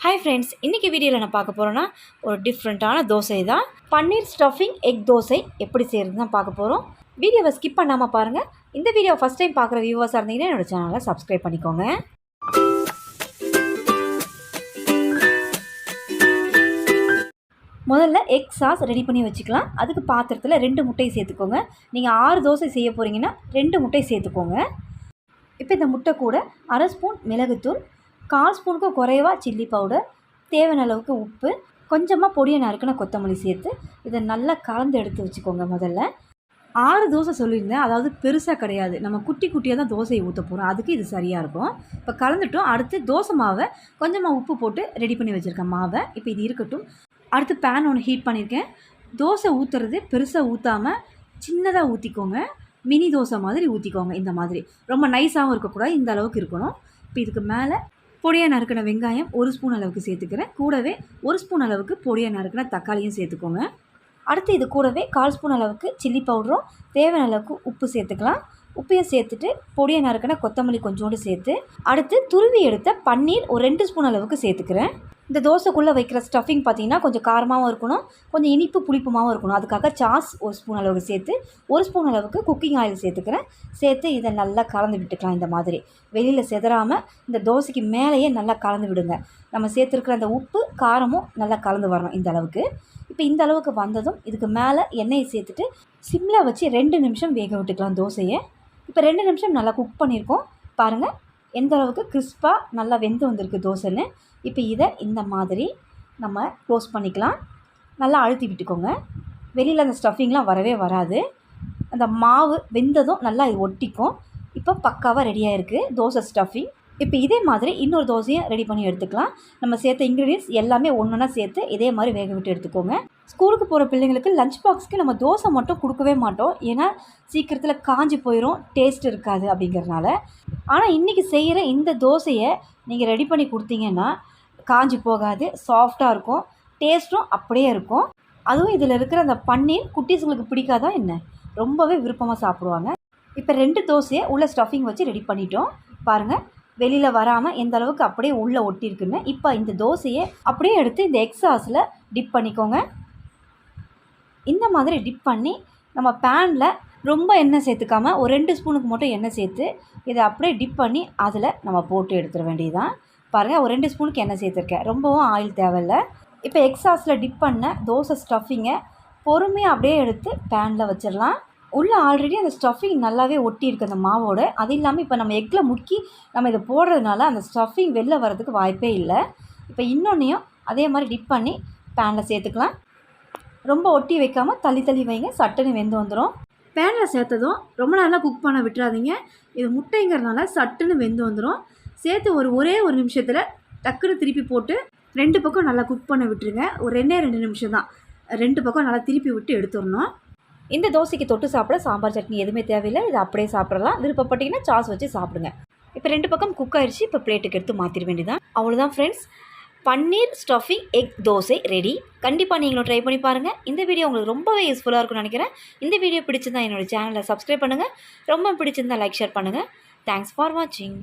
Hi friends, இன்றைக்கி வீடியோவில் நான் பார்க்க போகிறோன்னா ஒரு டிஃப்ரெண்ட்டான தோசை தான். பன்னீர் ஸ்டஃபிங் எக் தோசை எப்படி செய்கிறது தான் பார்க்க போகிறோம். வீடியோவை ஸ்கிப் பண்ணாமல் பாருங்கள். இந்த வீடியோ ஃபஸ்ட் டைம் பார்க்குற வியூவர்ஸாக இருந்தீங்கன்னா என்னோடய சேனலை சப்ஸ்கிரைப் பண்ணிக்கோங்க. முதல்ல எக் சாஸ் ரெடி பண்ணி வச்சுக்கலாம். அதுக்கு பாத்திரத்தில் 2 முட்டை சேர்த்துக்கோங்க. நீங்கள் 6 தோசை செய்ய போகிறீங்கன்னா 2 முட்டை சேர்த்துக்கோங்க. இப்போ இந்த முட்டை கூட 1/2 ஸ்பூன் மிளகுத்தூள், 1/4 ஸ்பூனுக்கு குறைவா சில்லி பவுடர், தேவையான அளவுக்கு உப்பு, கொஞ்சமாக பொடியை நறுக்கின கொத்தமல்லி சேர்த்து இதை நல்லா கலந்து எடுத்து வச்சுக்கோங்க. முதல்ல 6 தோசை சொல்லியிருந்தேன், அதாவது பெருசாக கிடையாது, நம்ம குட்டி குட்டியாக தான் தோசையை ஊற்ற போகிறோம். அதுக்கு இது சரியாக இருக்கும். இப்போ கலந்துட்டோம். அடுத்து தோசை மாவை கொஞ்சமாக உப்பு போட்டு ரெடி பண்ணி வச்சுருக்கேன் மாவை. இப்போ இது இருக்கட்டும். அடுத்து பேன் ஒன்று ஹீட் பண்ணியிருக்கேன். தோசை ஊற்றுறது பெருசாக ஊற்றாமல் சின்னதாக ஊற்றிக்கோங்க. மினி தோசை மாதிரி ஊற்றிக்கோங்க. இந்த மாதிரி ரொம்ப நைஸாகவும் இருக்கக்கூடாது, இந்த அளவுக்கு இருக்கணும். இப்போ இதுக்கு மேலே பொடியாக நறுக்கின வெங்காயம் 1 ஸ்பூன் அளவுக்கு சேர்த்துக்கிறேன். கூடவே 1 ஸ்பூன் அளவுக்கு பொடியாக நறுக்கின தக்காளியும் சேர்த்துக்கோங்க. அடுத்து இது கூடவே 1/4 ஸ்பூன் அளவுக்கு சில்லி பவுடரும் தேவையான அளவுக்கு உப்பு சேர்த்துக்கலாம். உப்பையும் சேர்த்துட்டு பொடியாக நறுக்கின கொத்தமல்லி கொஞ்சோண்டு சேர்த்து அடுத்து துருவி எடுத்த பன்னீர் ஒரு 2 ஸ்பூன் அளவுக்கு சேர்த்துக்கிறேன். இந்த தோசைக்குள்ளே வைக்கிற ஸ்டஃபிங் பார்த்திங்கன்னா கொஞ்சம் காரமாகவும் இருக்கணும், கொஞ்சம் இனிப்பு புளிப்புமாகவும் இருக்கணும். அதுக்காக சாஸ் 1 ஸ்பூன் அளவுக்கு சேர்த்து 1 ஸ்பூன் அளவுக்கு குக்கிங் ஆயில் சேர்த்துக்கிறேன். சேர்த்து இதை நல்லா கலந்து விட்டுக்கலாம். இந்த மாதிரி வெளியில் செதறாமல் இந்த தோசைக்கு மேலேயே நல்லா கலந்து விடுங்க. நம்ம சேர்த்துருக்கிற அந்த உப்பு காரமும் நல்லா கலந்து வரணும் இந்த அளவுக்கு. இப்போ இந்த அளவுக்கு வந்ததும் இதுக்கு மேலே எண்ணெயை சேர்த்துட்டு சிம்மில் வச்சு 2 நிமிஷம் வேக விட்டுக்கலாம் தோசையை. இப்போ 2 நிமிஷம் நல்லா குக் பண்ணியிருக்கோம். பாருங்கள் எந்த அளவுக்கு கிறிஸ்பாக நல்லா வெந்து வந்திருக்கு தோசைன்னு. இப்போ இதை இந்த மாதிரி நம்ம க்ளோஸ் பண்ணிக்கலாம். நல்லா அழுத்தி விட்டுக்கோங்க. வெளியில் அந்த ஸ்டஃபிங்லாம் வரவே வராது. அந்த மாவு வெந்ததும் நல்லா இது ஒட்டிக்கும். இப்போ பக்காவாக ரெடியாக இருக்குது தோசை ஸ்டஃபிங். இப்போ இதே மாதிரி இன்னொரு தோசையை ரெடி பண்ணி எடுத்துக்கலாம். நம்ம சேர்த்த இன்க்ரீடியன்ஸ் எல்லாமே ஒன்றா சேர்த்து இதே மாதிரி வேக விட்டு எடுத்துக்கோங்க. ஸ்கூலுக்கு போகிற பிள்ளைங்களுக்கு லஞ்ச் பாக்ஸ்க்கு நம்ம தோசை மட்டும் கொடுக்கவே மாட்டோம், ஏன்னா சீக்கிரத்தில் காஞ்சி போயிடும், டேஸ்ட் இருக்காது அப்படிங்கிறனால. ஆனால் இன்றைக்கி செய்கிற இந்த தோசையை நீங்கள் ரெடி பண்ணி கொடுத்தீங்கன்னா காஞ்சி போகாது, சாஃப்டாக இருக்கும், டேஸ்ட்டும் அப்படியே இருக்கும். அதுவும் இதில் இருக்கிற அந்த பன்னீர் குட்டீஸுங்களுக்கு பிடிக்காதா என்ன, ரொம்பவே விருப்பமாக சாப்பிடுவாங்க. இப்போ 2 தோசையை உள்ள ஸ்டஃபிங் வச்சு ரெடி பண்ணிட்டோம். பாருங்கள் வெளியில் வராமல் எந்த அளவுக்கு அப்படியே உள்ளே ஒட்டியிருக்குன்னு. இப்போ இந்த தோசையை அப்படியே எடுத்து இந்த எக் சாஸில் டிப் பண்ணிக்கோங்க. இந்த மாதிரி டிப் பண்ணி நம்ம பேனில் ரொம்ப எண்ணெய் சேர்த்துக்காமல் ஒரு 2 ஸ்பூனுக்கு மட்டும் எண்ணெய் சேர்த்து இதை அப்படியே டிப் பண்ணி அதில் நம்ம போட்டு எடுத்துட வேண்டியதுதான். பாருங்கள் ஒரு 2 ஸ்பூனுக்கு எண்ணெய் சேர்த்துருக்கேன், ரொம்பவும் ஆயில் தேவையில்லை. இப்போ எக் சாஸில் டிப் பண்ண தோசை ஸ்டஃபிங்கை பொறுமையாக அப்படியே எடுத்து பேனில் வச்சிடலாம். உள்ளே ஆல்ரெடி அந்த ஸ்டஃபிங் நல்லாவே ஒட்டி இருக்குது அந்த மாவோட. அது இல்லாமல் இப்போ நம்ம எக்கில் முக்கி நம்ம இதை போடுறதுனால அந்த ஸ்டஃபிங் வெளில வர்றதுக்கு வாய்ப்பே இல்லை. இப்போ இன்னொன்றையும் அதே மாதிரி டிப் பண்ணி பேனில் சேர்த்துக்கலாம். ரொம்ப ஒட்டி வைக்காமல் தள்ளி தள்ளி வைங்க, சட்டுன்னு வெந்து வந்துடும். பேனில் சேர்த்ததும் ரொம்ப நல்லா குக் பண்ண விட்டுறாதீங்க. இது முட்டைங்கிறதுனால சட்டுன்னு வெந்து வந்துடும். சேர்த்து ஒரே ஒரு நிமிஷத்தில் டக்குன்னு திருப்பி போட்டு 2 பக்கம் நல்லா குக் பண்ண விட்டுருங்க. ஒரு 2 நிமிஷம் தான். 2 பக்கம் நல்லா திருப்பி விட்டு எடுத்துடணும். இந்த தோசைக்கு தொட்டு சாப்பிட சாம்பார் சட்னி எதுவுமே தேவையில்லை, இதை அப்படியே சாப்பிட்றலாம். விருப்பப்பட்டீங்கன்னா சாஸ் வச்சு சாப்பிடுங்க. இப்போ 2 பக்கம் குக் ஆயிடுச்சு. இப்போ பிளேட்டுக்கு எடுத்து மாற்றிட வேண்டியதான். அவ்வளோதான் ஃப்ரெண்ட்ஸ், பன்னீர் ஸ்டஃபிங் எக் தோசை ரெடி. கண்டிப்பாக நீங்களும் ட்ரை பண்ணி பாருங்கள். இந்த வீடியோ உங்களுக்கு ரொம்பவே யூஸ்ஃபுல்லாக இருக்கும்னு நினைக்கிறேன். இந்த வீடியோ பிடிச்சிருந்தா என்னோடய சேனலை சப்ஸ்கிரைப் பண்ணுங்கள். ரொம்ப பிடிச்சிருந்தா லைக் ஷேர் பண்ணுங்கள். தேங்க்ஸ் ஃபார் வாட்சிங்.